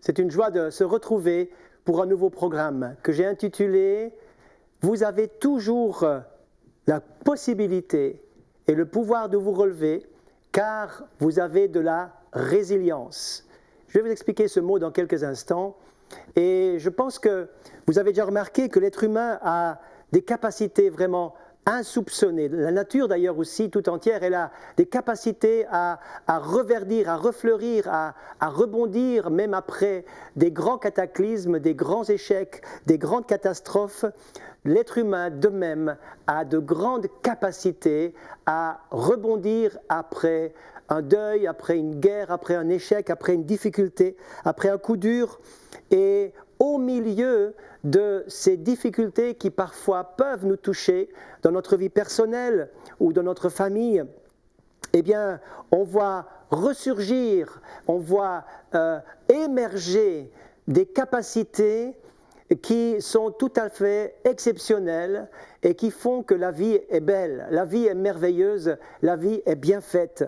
C'est une joie de se retrouver pour un nouveau programme que j'ai intitulé « Vous avez toujours la possibilité et le pouvoir de vous relever car vous avez de la résilience ». Je vais vous expliquer ce mot dans quelques instants et je pense que vous avez déjà remarqué que l'être humain a des capacités vraiment insoupçonnées. La nature d'ailleurs aussi tout entière, elle a des capacités à reverdir, à refleurir, à rebondir même après des grands cataclysmes, des grands échecs, des grandes catastrophes. L'être humain de même a de grandes capacités à rebondir après un deuil, après une guerre, après un échec, après une difficulté, après un coup dur. Et au milieu de ces difficultés qui parfois peuvent nous toucher dans notre vie personnelle ou dans notre famille, eh bien, on voit ressurgir, on voit émerger des capacités qui sont tout à fait exceptionnelles et qui font que la vie est belle, la vie est merveilleuse, la vie est bien faite.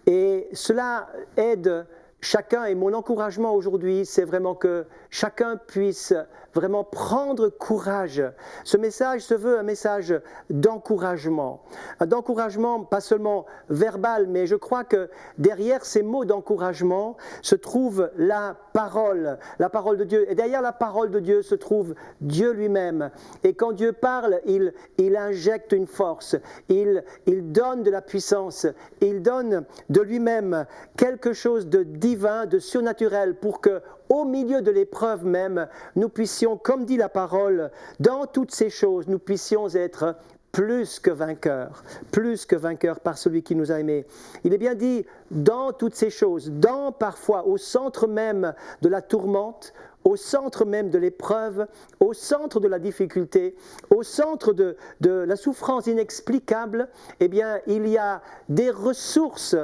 Et cela aide chacun, et mon encouragement aujourd'hui, c'est vraiment que chacun puisse vraiment prendre courage. Ce message se veut un message d'encouragement. D'encouragement, pas seulement verbal, mais je crois que derrière ces mots d'encouragement se trouve la parole de Dieu. Et derrière la parole de Dieu se trouve Dieu lui-même. Et quand Dieu parle, il injecte une force, il donne de la puissance, il donne de lui-même quelque chose de divin, de surnaturel, pour que au milieu de l'épreuve même, nous puissions, comme dit la parole, dans toutes ces choses, nous puissions être plus que vainqueurs par celui qui nous a aimés. Il est bien dit, dans toutes ces choses, parfois au centre même de la tourmente, au centre même de l'épreuve, au centre de la difficulté, au centre de la souffrance inexplicable, eh bien, il y a des ressources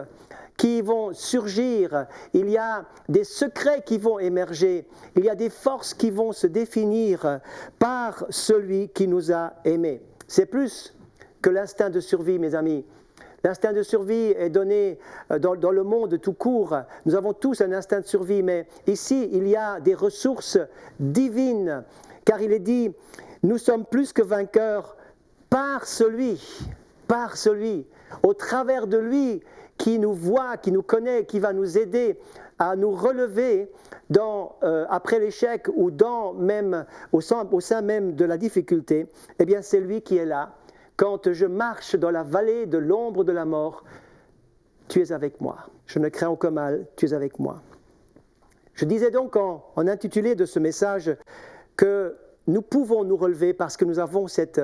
qui vont surgir, il y a des secrets qui vont émerger, il y a des forces qui vont se définir par celui qui nous a aimés. C'est plus que l'instinct de survie, mes amis. L'instinct de survie est donné dans le monde tout court. Nous avons tous un instinct de survie, mais ici, il y a des ressources divines, car il est dit, nous sommes plus que vainqueurs par celui, au travers de lui, qui nous voit, qui nous connaît, qui va nous aider à nous relever après l'échec ou au sein même de la difficulté, eh bien c'est lui qui est là. Quand je marche dans la vallée de l'ombre de la mort, tu es avec moi. Je ne crains aucun mal, tu es avec moi. Je disais donc en intitulé de ce message que nous pouvons nous relever parce que nous avons cette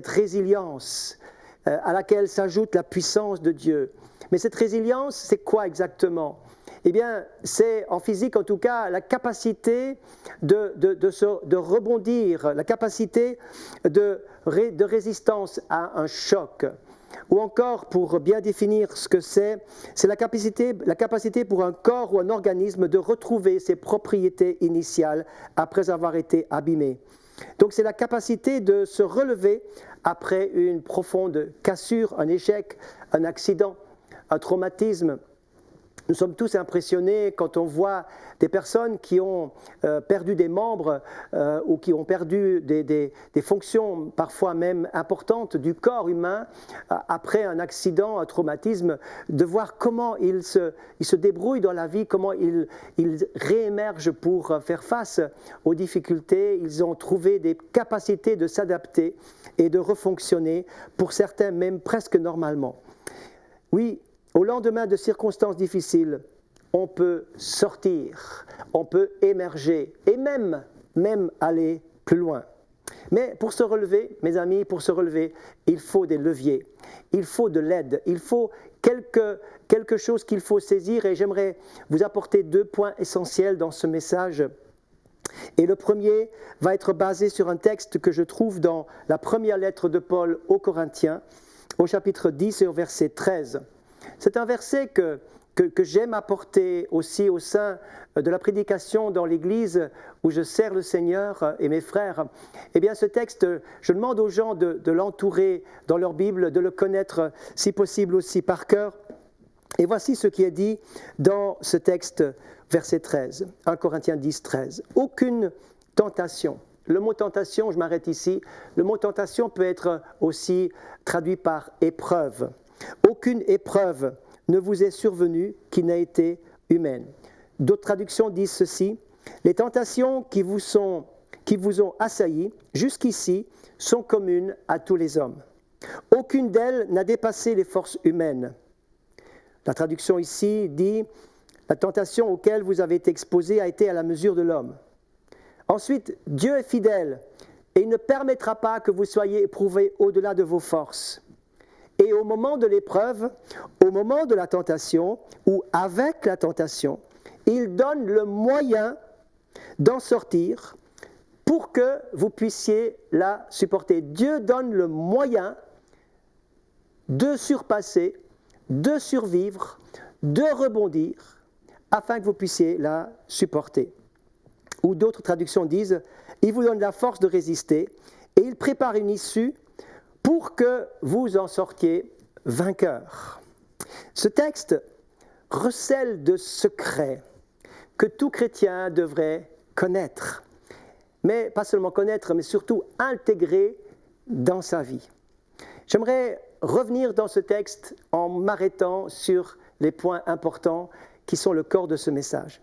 résilience à laquelle s'ajoute la puissance de Dieu. Mais cette résilience, c'est quoi exactement ? Eh bien, c'est en physique en tout cas la capacité de rebondir, la capacité de résistance à un choc. Ou encore, pour bien définir ce que c'est la capacité pour un corps ou un organisme de retrouver ses propriétés initiales après avoir été abîmé. Donc c'est la capacité de se relever après une profonde cassure, un échec, un accident, un traumatisme. Nous sommes tous impressionnés quand on voit des personnes qui ont perdu des membres ou qui ont perdu des fonctions parfois même importantes du corps humain après un accident, un traumatisme, de voir comment ils se débrouillent dans la vie, comment ils réémergent pour faire face aux difficultés. Ils ont trouvé des capacités de s'adapter et de refonctionner, pour certains même presque normalement. Oui, au lendemain de circonstances difficiles, on peut sortir, on peut émerger et même aller plus loin. Mais pour se relever, mes amis, il faut des leviers, il faut de l'aide, il faut quelque chose qu'il faut saisir, et j'aimerais vous apporter 2 points essentiels dans ce message. Et le premier va être basé sur un texte que je trouve dans la première lettre de Paul aux Corinthiens, au chapitre 10 et au verset 13. C'est un verset que j'aime apporter aussi au sein de la prédication dans l'Église où je sers le Seigneur et mes frères. Eh bien, ce texte, je demande aux gens de l'entourer dans leur Bible, de le connaître si possible aussi par cœur. Et voici ce qui est dit dans ce texte, verset 13, 1 Corinthiens 10, 13. Aucune tentation. Le mot tentation, je m'arrête ici, le mot tentation peut être aussi traduit par épreuve. Aucune épreuve ne vous est survenue qui n'a été humaine. D'autres traductions disent ceci, les tentations qui vous ont assaillis jusqu'ici sont communes à tous les hommes. Aucune d'elles n'a dépassé les forces humaines. La traduction ici dit, la tentation auquel vous avez été exposés a été à la mesure de l'homme. Ensuite, Dieu est fidèle et il ne permettra pas que vous soyez éprouvés au-delà de vos forces. Et au moment de l'épreuve, au moment de la tentation, ou avec la tentation, il donne le moyen d'en sortir pour que vous puissiez la supporter. Dieu donne le moyen de surpasser, de survivre, de rebondir, afin que vous puissiez la supporter. Ou d'autres traductions disent, il vous donne la force de résister et il prépare une issue pour que vous en sortiez vainqueur. Ce texte recèle de secrets que tout chrétien devrait connaître, mais pas seulement connaître, mais surtout intégrer dans sa vie. J'aimerais revenir dans ce texte en m'arrêtant sur les points importants qui sont le corps de ce message.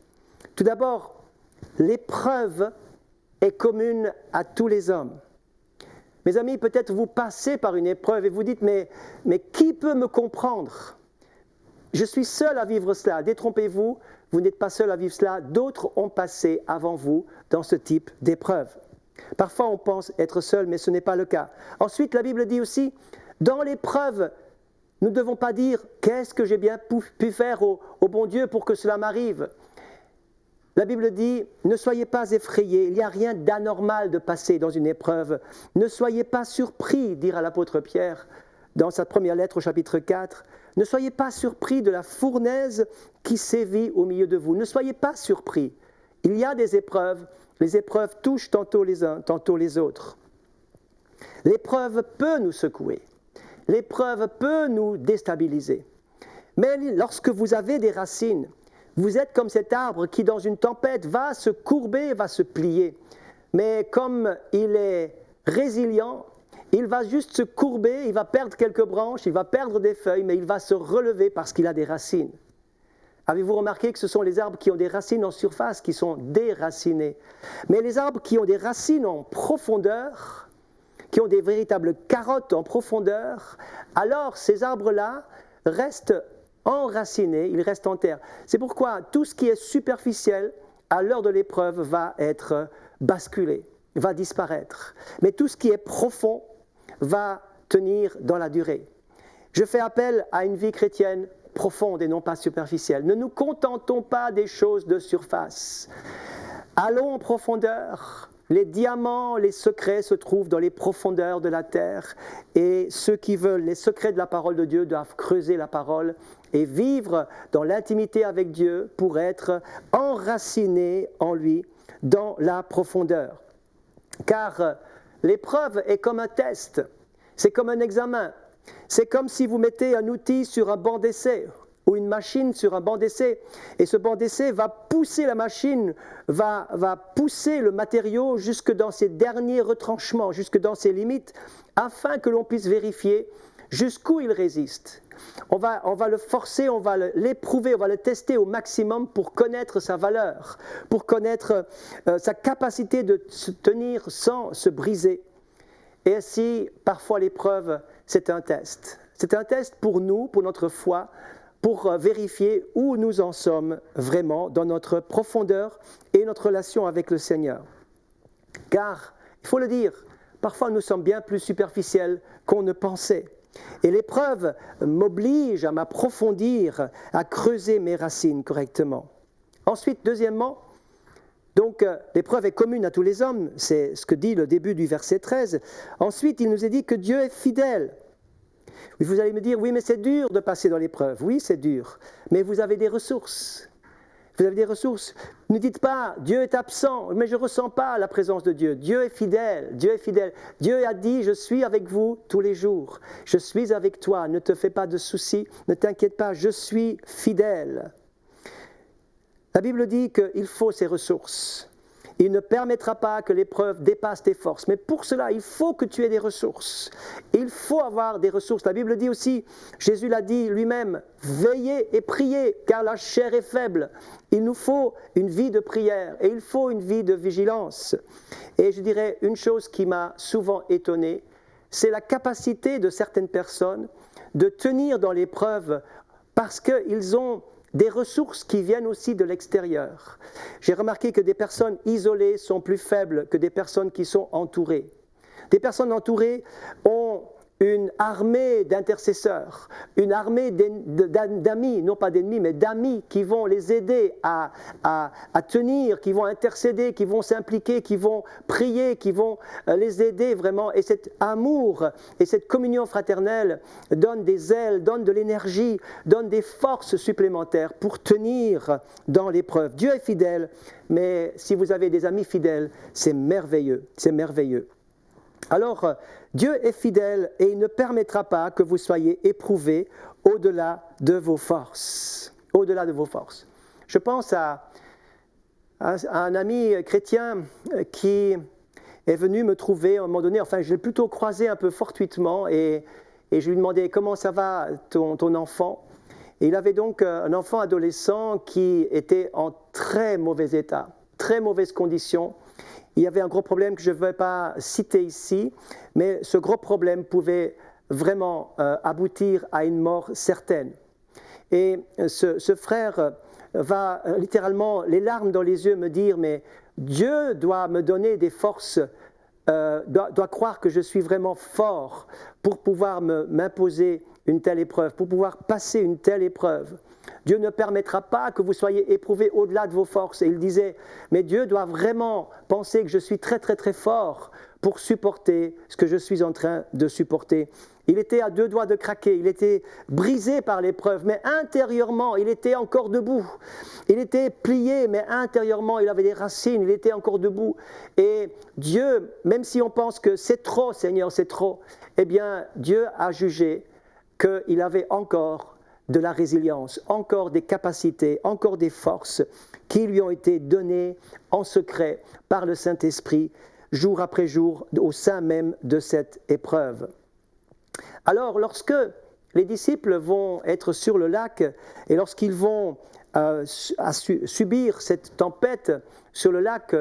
Tout d'abord, l'épreuve est commune à tous les hommes. Mes amis, peut-être vous passez par une épreuve et vous dites, mais qui peut me comprendre ? Je suis seul à vivre cela. Détrompez-vous, vous n'êtes pas seul à vivre cela. D'autres ont passé avant vous dans ce type d'épreuve. Parfois, on pense être seul, mais ce n'est pas le cas. Ensuite, la Bible dit aussi, dans l'épreuve, nous ne devons pas dire « Qu'est-ce que j'ai bien pu faire au bon Dieu pour que cela m'arrive ?» La Bible dit « Ne soyez pas effrayés, il n'y a rien d'anormal de passer dans une épreuve. Ne soyez pas surpris, dira l'apôtre Pierre dans sa première lettre au chapitre 4. Ne soyez pas surpris de la fournaise qui sévit au milieu de vous. Ne soyez pas surpris. Il y a des épreuves. Les épreuves touchent tantôt les uns, tantôt les autres. L'épreuve peut nous secouer. L'épreuve peut nous déstabiliser. Mais lorsque vous avez des racines, vous êtes comme cet arbre qui, dans une tempête, va se courber, va se plier. Mais comme il est résilient, il va juste se courber, il va perdre quelques branches, il va perdre des feuilles, mais il va se relever parce qu'il a des racines. Avez-vous remarqué que ce sont les arbres qui ont des racines en surface qui sont déracinés? Mais les arbres qui ont des racines en profondeur, qui ont des véritables carottes en profondeur, alors ces arbres-là restent enracinés, ils restent en terre. C'est pourquoi tout ce qui est superficiel, à l'heure de l'épreuve, va être basculé, va disparaître. Mais tout ce qui est profond va tenir dans la durée. Je fais appel à une vie chrétienne profonde et non pas superficielle. Ne nous contentons pas des choses de surface. Allons en profondeur. Les diamants, les secrets se trouvent dans les profondeurs de la terre. Et ceux qui veulent les secrets de la parole de Dieu doivent creuser la parole et vivre dans l'intimité avec Dieu pour être enracinés en lui dans la profondeur. Car l'épreuve est comme un test, c'est comme un examen. C'est comme si vous mettez un outil sur un banc d'essai ou une machine sur un banc d'essai et ce banc d'essai va pousser la machine, va pousser le matériau jusque dans ses derniers retranchements, jusque dans ses limites, afin que l'on puisse vérifier jusqu'où il résiste. On va le forcer, on va l'éprouver, on va le tester au maximum pour connaître sa valeur, pour connaître sa capacité de se tenir sans se briser. Et ainsi, parfois l'épreuve, c'est un test. C'est un test pour nous, pour notre foi, pour vérifier où nous en sommes vraiment dans notre profondeur et notre relation avec le Seigneur. Car, il faut le dire, parfois nous sommes bien plus superficiels qu'on ne pensait. Et l'épreuve m'oblige à m'approfondir, à creuser mes racines correctement. Ensuite, deuxièmement, donc l'épreuve est commune à tous les hommes, c'est ce que dit le début du verset 13. Ensuite, il nous est dit que Dieu est fidèle. Vous allez me dire, oui, mais c'est dur de passer dans l'épreuve. Oui, c'est dur, mais vous avez des ressources. Vous avez des ressources. Ne dites pas, Dieu est absent, mais je ne ressens pas la présence de Dieu. Dieu est fidèle, Dieu est fidèle. Dieu a dit, je suis avec vous tous les jours. Je suis avec toi, ne te fais pas de soucis, ne t'inquiète pas, je suis fidèle. La Bible dit qu'il faut ces ressources. Il ne permettra pas que l'épreuve dépasse tes forces. Mais pour cela, il faut que tu aies des ressources. Il faut avoir des ressources. La Bible dit aussi, Jésus l'a dit lui-même, veillez et priez, car la chair est faible. Il nous faut une vie de prière et il faut une vie de vigilance. Et je dirais une chose qui m'a souvent étonné, c'est la capacité de certaines personnes de tenir dans l'épreuve parce qu'ils ont des ressources qui viennent aussi de l'extérieur. J'ai remarqué que des personnes isolées sont plus faibles que des personnes qui sont entourées. Des personnes entourées ont une armée d'intercesseurs, une armée d'amis, non pas d'ennemis, mais d'amis qui vont les aider à tenir, qui vont intercéder, qui vont s'impliquer, qui vont prier, qui vont les aider vraiment. Et cet amour et cette communion fraternelle donnent des ailes, donnent de l'énergie, donnent des forces supplémentaires pour tenir dans l'épreuve. Dieu est fidèle, mais si vous avez des amis fidèles, c'est merveilleux, c'est merveilleux. Alors, Dieu est fidèle et il ne permettra pas que vous soyez éprouvés au-delà de vos forces. Au-delà de vos forces. Je pense à un ami chrétien qui est venu me trouver à un moment donné, enfin je l'ai plutôt croisé un peu fortuitement et je lui demandais comment ça va ton enfant. Et il avait donc un enfant adolescent qui était en très mauvais état, très mauvaises conditions. Il y avait un gros problème que je ne vais pas citer ici, mais ce gros problème pouvait vraiment aboutir à une mort certaine. Et ce frère va littéralement, les larmes dans les yeux, me dire « Mais Dieu doit me donner des forces, doit croire que je suis vraiment fort pour pouvoir m'imposer une telle épreuve, pour pouvoir passer une telle épreuve. » Dieu ne permettra pas que vous soyez éprouvés au-delà de vos forces. Et il disait, mais Dieu doit vraiment penser que je suis très très très fort pour supporter ce que je suis en train de supporter. Il était à deux doigts de craquer, il était brisé par l'épreuve, mais intérieurement, il était encore debout. Il était plié, mais intérieurement, il avait des racines, il était encore debout. Et Dieu, même si on pense que c'est trop, Seigneur, c'est trop, eh bien, Dieu a jugé qu'il avait encore de la résilience, encore des capacités, encore des forces qui lui ont été données en secret par le Saint-Esprit, jour après jour, au sein même de cette épreuve. Alors, lorsque les disciples vont être sur le lac et lorsqu'ils vont subir cette tempête sur le lac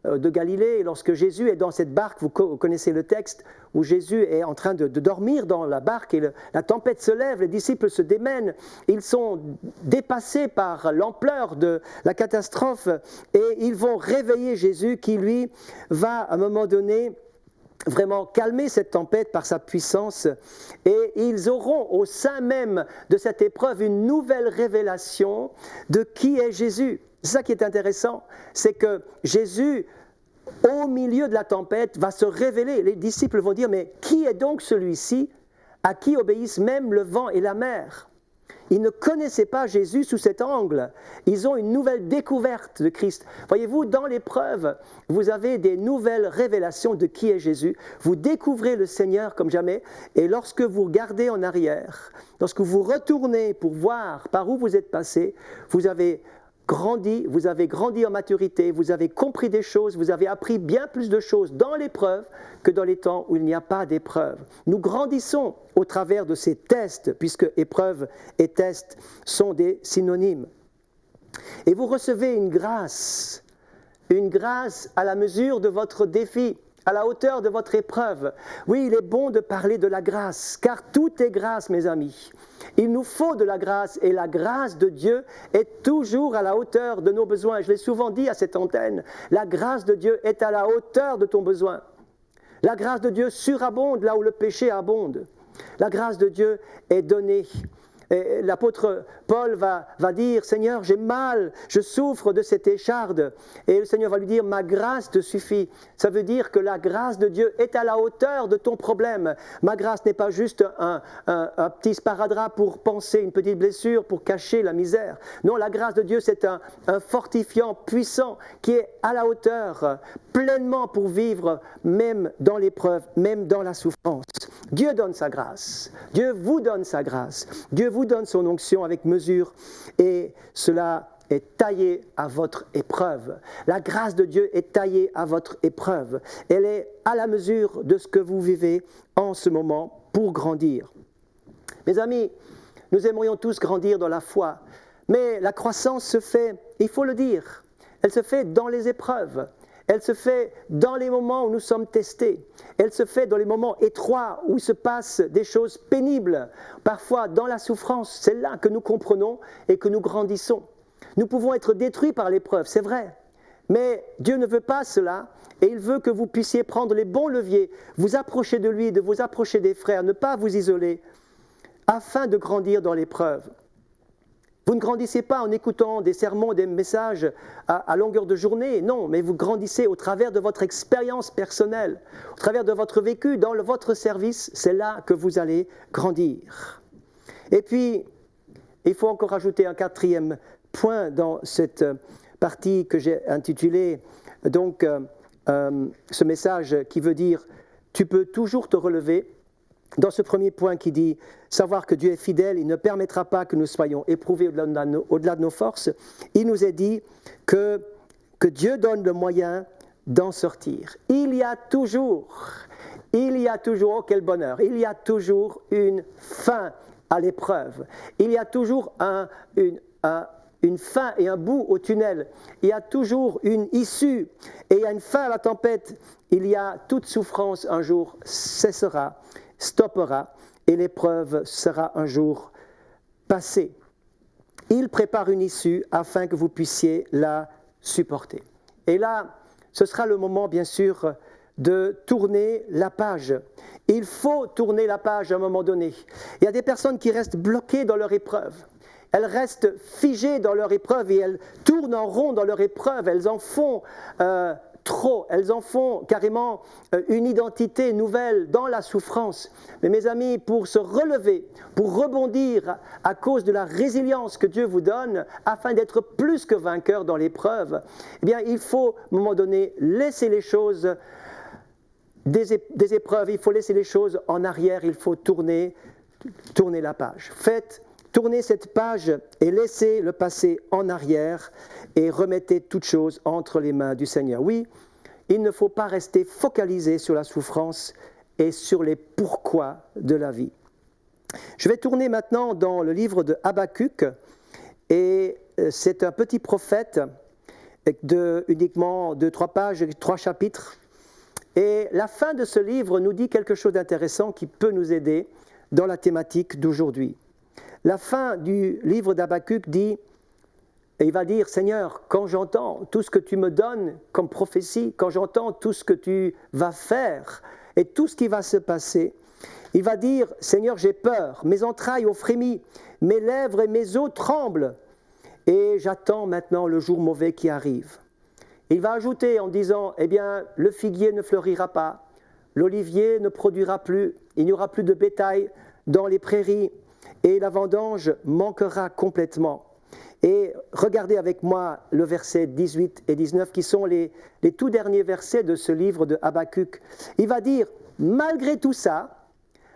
de Galilée, lorsque Jésus est dans cette barque, vous connaissez le texte, où Jésus est en train de dormir dans la barque et la tempête se lève, les disciples se démènent, ils sont dépassés par l'ampleur de la catastrophe et ils vont réveiller Jésus qui lui va à un moment donné vraiment calmer cette tempête par sa puissance et ils auront au sein même de cette épreuve une nouvelle révélation de qui est Jésus. C'est ça qui est intéressant, c'est que Jésus, au milieu de la tempête, va se révéler. Les disciples vont dire, mais qui est donc celui-ci à qui obéissent même le vent et la mer ? Ils ne connaissaient pas Jésus sous cet angle. Ils ont une nouvelle découverte de Christ. Voyez-vous, dans l'épreuve, vous avez des nouvelles révélations de qui est Jésus. Vous découvrez le Seigneur comme jamais. Et lorsque vous regardez en arrière, lorsque vous retournez pour voir par où vous êtes passé, vous avez grandi en maturité, vous avez compris des choses, vous avez appris bien plus de choses dans l'épreuve que dans les temps où il n'y a pas d'épreuve. Nous grandissons au travers de ces tests, puisque épreuve et test sont des synonymes. Et vous recevez une grâce à la mesure de votre défi, à la hauteur de votre épreuve. Oui, il est bon de parler de la grâce, car tout est grâce, mes amis. Il nous faut de la grâce et la grâce de Dieu est toujours à la hauteur de nos besoins. Je l'ai souvent dit à cette antenne, la grâce de Dieu est à la hauteur de ton besoin. La grâce de Dieu surabonde là où le péché abonde. La grâce de Dieu est donnée Et l'apôtre Paul va dire, Seigneur, j'ai mal, je souffre de cette écharde. Et le Seigneur va lui dire, ma grâce te suffit. Ça veut dire que la grâce de Dieu est à la hauteur de ton problème. Ma grâce n'est pas juste un petit sparadrap pour panser une petite blessure, pour cacher la misère. Non, la grâce de Dieu, c'est un fortifiant puissant qui est à la hauteur, pleinement pour vivre, même dans l'épreuve, même dans la souffrance. Dieu donne sa grâce. Dieu vous donne sa grâce. Dieu vous donne son onction avec mesure et cela est taillé à votre épreuve. La grâce de Dieu est taillée à votre épreuve. Elle est à la mesure de ce que vous vivez en ce moment pour grandir. Mes amis, nous aimerions tous grandir dans la foi, mais la croissance se fait, il faut le dire, elle se fait dans les épreuves. Elle se fait dans les moments où nous sommes testés. Elle se fait dans les moments étroits où il se passe des choses pénibles. Parfois, dans la souffrance, c'est là que nous comprenons et que nous grandissons. Nous pouvons être détruits par l'épreuve, c'est vrai. Mais Dieu ne veut pas cela et il veut que vous puissiez prendre les bons leviers, vous approcher de lui, de vous approcher des frères, ne pas vous isoler, afin de grandir dans l'épreuve. Vous ne grandissez pas en écoutant des sermons, des messages à longueur de journée, non, mais vous grandissez au travers de votre expérience personnelle, au travers de votre vécu, dans votre service, c'est là que vous allez grandir. Et puis, il faut encore ajouter un quatrième point dans cette partie que j'ai intitulée, donc, ce message qui veut dire « Tu peux toujours te relever ». Dans ce premier point qui dit « Savoir que Dieu est fidèle, il ne permettra pas que nous soyons éprouvés au-delà de nos forces », il nous est dit que Dieu donne le moyen d'en sortir. Il y a toujours, oh quel bonheur, il y a toujours une fin à l'épreuve. Il y a toujours une fin et un bout au tunnel. Il y a toujours une issue et il y a une fin à la tempête. Il y a toute souffrance un jour cessera, stoppera et l'épreuve sera un jour passée. Il prépare une issue afin que vous puissiez la supporter. Et là, ce sera le moment, bien sûr, de tourner la page. Il faut tourner la page à un moment donné. Il y a des personnes qui restent bloquées dans leur épreuve. Elles restent figées dans leur épreuve et elles tournent en rond dans leur épreuve. Elles en font trop, elles en font carrément une identité nouvelle dans la souffrance. Mais mes amis, pour se relever, pour rebondir à cause de la résilience que Dieu vous donne, afin d'être plus que vainqueur dans l'épreuve, eh bien, il faut, à un moment donné, laisser les choses des épreuves, il faut laisser les choses en arrière, il faut tourner la page. Tournez cette page et laissez le passé en arrière et remettez toutes choses entre les mains du Seigneur. Oui, il ne faut pas rester focalisé sur la souffrance et sur les pourquoi de la vie. Je vais tourner maintenant dans le livre de Habakkuk et c'est un petit prophète uniquement de 3 pages, 3 chapitres. Et la fin de ce livre nous dit quelque chose d'intéressant qui peut nous aider dans la thématique d'aujourd'hui. La fin du livre d'Habakkuk dit, et il va dire, Seigneur, quand j'entends tout ce que tu me donnes comme prophétie, quand j'entends tout ce que tu vas faire et tout ce qui va se passer, il va dire, Seigneur, j'ai peur, mes entrailles ont frémi, mes lèvres et mes os tremblent, et j'attends maintenant le jour mauvais qui arrive. Il va ajouter en disant, eh bien, le figuier ne fleurira pas, l'olivier ne produira plus, il n'y aura plus de bétail dans les prairies, et la vendange manquera complètement. Et regardez avec moi le verset 18 et 19 qui sont les tout derniers versets de ce livre de Habakkuk. Il va dire, malgré tout ça,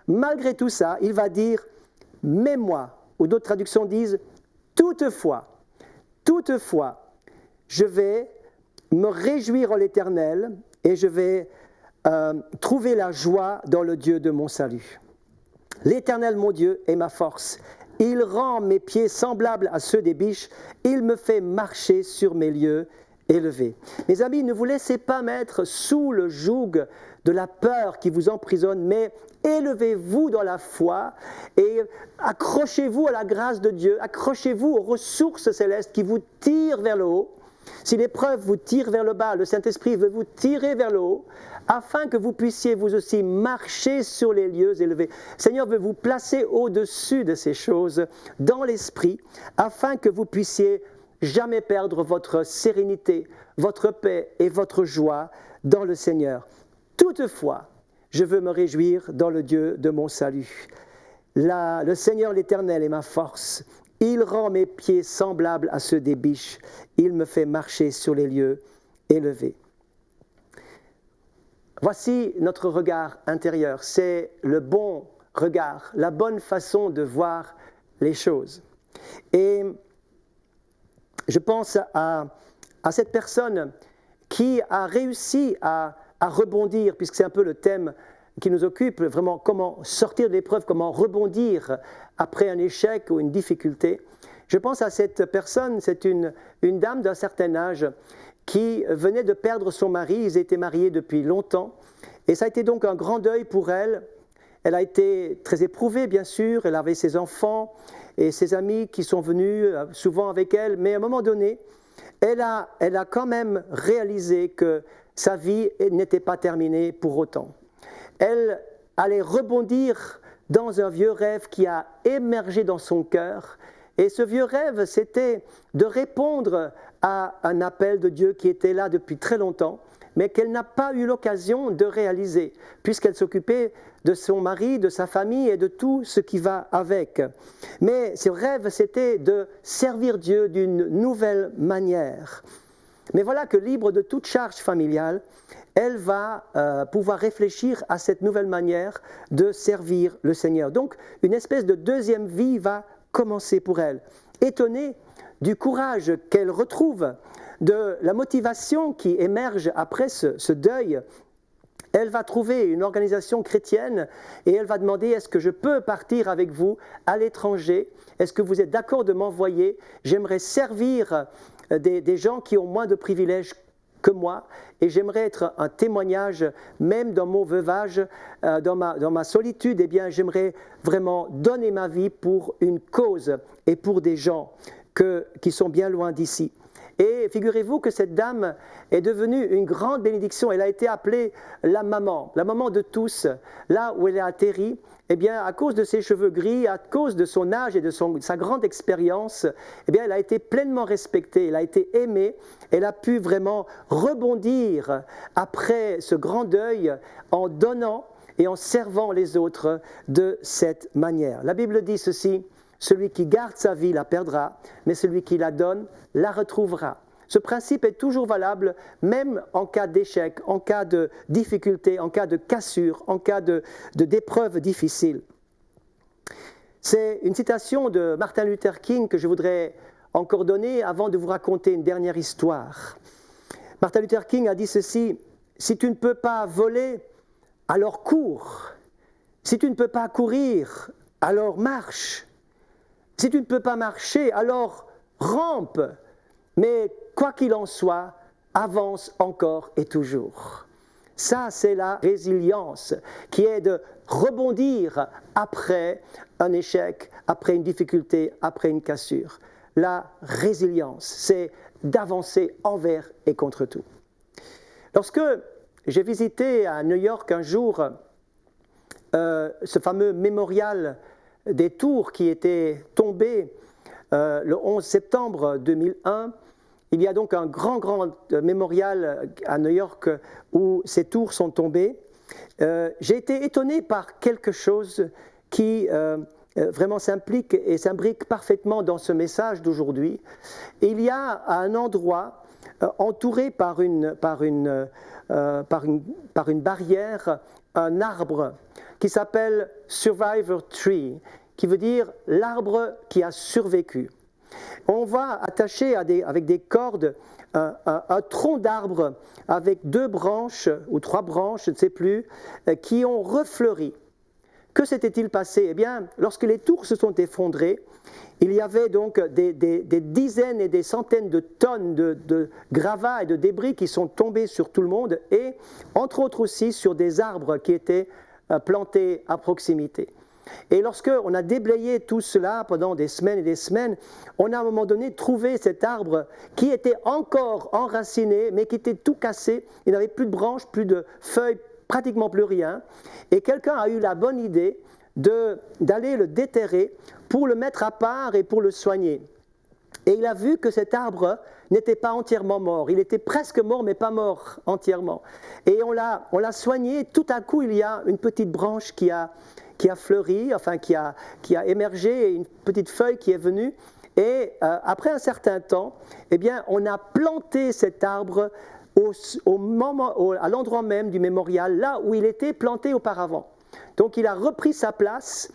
il va dire, mais moi, ou d'autres traductions disent, toutefois, je vais me réjouir en l'Éternel et je vais trouver la joie dans le Dieu de mon salut. L'Éternel, mon Dieu, est ma force. Il rend mes pieds semblables à ceux des biches. Il me fait marcher sur mes lieux élevés. Mes amis, ne vous laissez pas mettre sous le joug de la peur qui vous emprisonne, mais élevez-vous dans la foi et accrochez-vous à la grâce de Dieu, accrochez-vous aux ressources célestes qui vous tirent vers le haut. Si l'épreuve vous tire vers le bas, le Saint-Esprit veut vous tirer vers le haut. afin que vous puissiez vous aussi marcher sur les lieux élevés. Le Seigneur veut vous placer au-dessus de ces choses dans l'esprit, afin que vous puissiez jamais perdre votre sérénité, votre paix et votre joie dans le Seigneur. Toutefois, je veux me réjouir dans le Dieu de mon salut. Le Seigneur l'Éternel est ma force. Il rend mes pieds semblables à ceux des biches. Il me fait marcher sur les lieux élevés. Voici notre regard intérieur. C'est le bon regard, la bonne façon de voir les choses. Et je pense à cette personne qui a réussi à rebondir, puisque c'est un peu le thème qui nous occupe, vraiment comment sortir de l'épreuve, comment rebondir après un échec ou une difficulté. Je pense à cette personne, c'est une dame d'un certain âge qui venait de perdre son mari. Ils étaient mariés depuis longtemps et ça a été donc un grand deuil pour elle. Elle a été très éprouvée, bien sûr, elle avait ses enfants et ses amis qui sont venus souvent avec elle, mais à un moment donné, elle a quand même réalisé que sa vie n'était pas terminée pour autant. Elle allait rebondir dans un vieux rêve qui a émergé dans son cœur. Et ce vieux rêve, c'était de répondre à un appel de Dieu qui était là depuis très longtemps, mais qu'elle n'a pas eu l'occasion de réaliser, puisqu'elle s'occupait de son mari, de sa famille et de tout ce qui va avec. Mais ce rêve, c'était de servir Dieu d'une nouvelle manière. Mais voilà que libre de toute charge familiale, elle va pouvoir réfléchir à cette nouvelle manière de servir le Seigneur. Donc, une espèce de deuxième vie va commencer pour elle. Étonnée du courage qu'elle retrouve, de la motivation qui émerge après ce deuil, elle va trouver une organisation chrétienne et elle va demander: est-ce que je peux partir avec vous à l'étranger? Est-ce que vous êtes d'accord de m'envoyer? J'aimerais servir des gens qui ont moins de privilèges que moi, et j'aimerais être un témoignage, même dans mon veuvage, dans ma solitude. Eh bien, j'aimerais vraiment donner ma vie pour une cause et pour des gens qui sont bien loin d'ici. Et figurez-vous que cette dame est devenue une grande bénédiction. Elle a été appelée la maman de tous, là où elle a atterri. Eh bien, à cause de ses cheveux gris, à cause de son âge et de sa grande expérience, eh bien, elle a été pleinement respectée, elle a été aimée, elle a pu vraiment rebondir après ce grand deuil en donnant et en servant les autres de cette manière. La Bible dit ceci: celui qui garde sa vie la perdra, mais celui qui la donne la retrouvera. Ce principe est toujours valable, même en cas d'échec, en cas de difficulté, en cas de cassure, en cas d'épreuve difficile. C'est une citation de Martin Luther King que je voudrais encore donner avant de vous raconter une dernière histoire. Martin Luther King a dit ceci: si tu ne peux pas voler, alors cours. Si tu ne peux pas courir, alors marche. Si tu ne peux pas marcher, alors rampe. Mais quoi qu'il en soit, avance encore et toujours. Ça, c'est la résilience, qui est de rebondir après un échec, après une difficulté, après une cassure. La résilience, c'est d'avancer envers et contre tout. Lorsque j'ai visité à New York un jour ce fameux mémorial des tours qui était tombé le 11 septembre 2001, il y a donc un grand mémorial à New York où ces tours sont tombées. J'ai été étonné par quelque chose qui vraiment s'implique et s'imbrique parfaitement dans ce message d'aujourd'hui. Il y a un endroit entouré par une barrière, un arbre qui s'appelle Survivor Tree, qui veut dire l'arbre qui a survécu. On va attacher avec des cordes un tronc d'arbre avec 2 branches ou 3 branches, je ne sais plus, qui ont refleuri. Que s'était-il passé? Eh bien, lorsque les tours se sont effondrées, il y avait donc des dizaines et des centaines de tonnes de gravats et de débris qui sont tombés sur tout le monde et, entre autres aussi, sur des arbres qui étaient plantés à proximité. Et lorsqu'on a déblayé tout cela pendant des semaines et des semaines, on a à un moment donné trouvé cet arbre qui était encore enraciné, mais qui était tout cassé. Il n'avait plus de branches, plus de feuilles, pratiquement plus rien. Et quelqu'un a eu la bonne idée d'aller le déterrer pour le mettre à part et pour le soigner. Et il a vu que cet arbre n'était pas entièrement mort. Il était presque mort, mais pas mort entièrement. Et on l'a soigné. Tout à coup, il y a une petite branche qui a fleuri, enfin qui a émergé, et une petite feuille qui est venue. Et après un certain temps, eh bien, on a planté cet arbre à l'endroit même du mémorial, là où il était planté auparavant. Donc il a repris sa place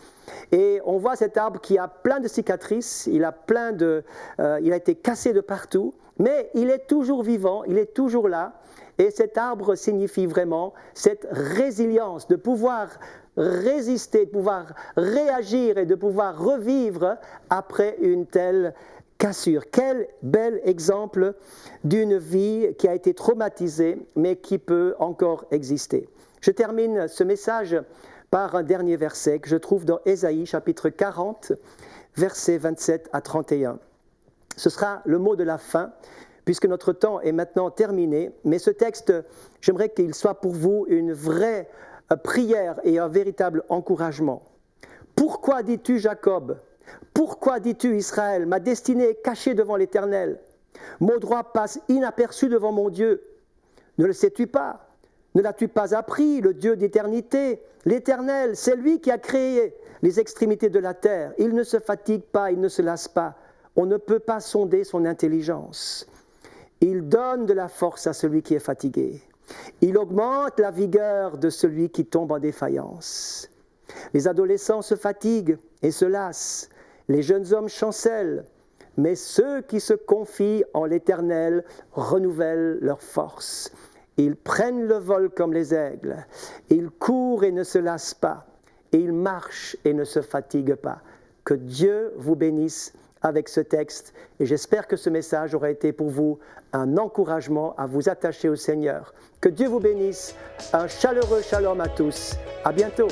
et on voit cet arbre qui a plein de cicatrices, il a été cassé de partout, mais il est toujours vivant, il est toujours là. Et cet arbre signifie vraiment cette résilience, de pouvoir résister, de pouvoir réagir et de pouvoir revivre après une telle cassure. Quel bel exemple d'une vie qui a été traumatisée, mais qui peut encore exister. Je termine ce message par un dernier verset que je trouve dans Ésaïe, chapitre 40, versets 27 à 31. Ce sera le mot de la fin, puisque notre temps est maintenant terminé. Mais ce texte, j'aimerais qu'il soit pour vous une vraie prière et un véritable encouragement. Pourquoi dis-tu Jacob ? Pourquoi dis-tu Israël ? Ma destinée est cachée devant l'Éternel. Mon droit passe inaperçu devant mon Dieu. Ne le sais-tu pas ? Ne l'as-tu pas appris, le Dieu d'éternité, l'Éternel, c'est lui qui a créé les extrémités de la terre. Il ne se fatigue pas, il ne se lasse pas. On ne peut pas sonder son intelligence. Il donne de la force à celui qui est fatigué. Il augmente la vigueur de celui qui tombe en défaillance. Les adolescents se fatiguent et se lassent. Les jeunes hommes chancellent. Mais ceux qui se confient en l'Éternel renouvellent leur force. Ils prennent le vol comme les aigles, ils courent et ne se lassent pas, et ils marchent et ne se fatiguent pas. Que Dieu vous bénisse avec ce texte, et j'espère que ce message aura été pour vous un encouragement à vous attacher au Seigneur. Que Dieu vous bénisse, un chaleureux shalom à tous, à bientôt.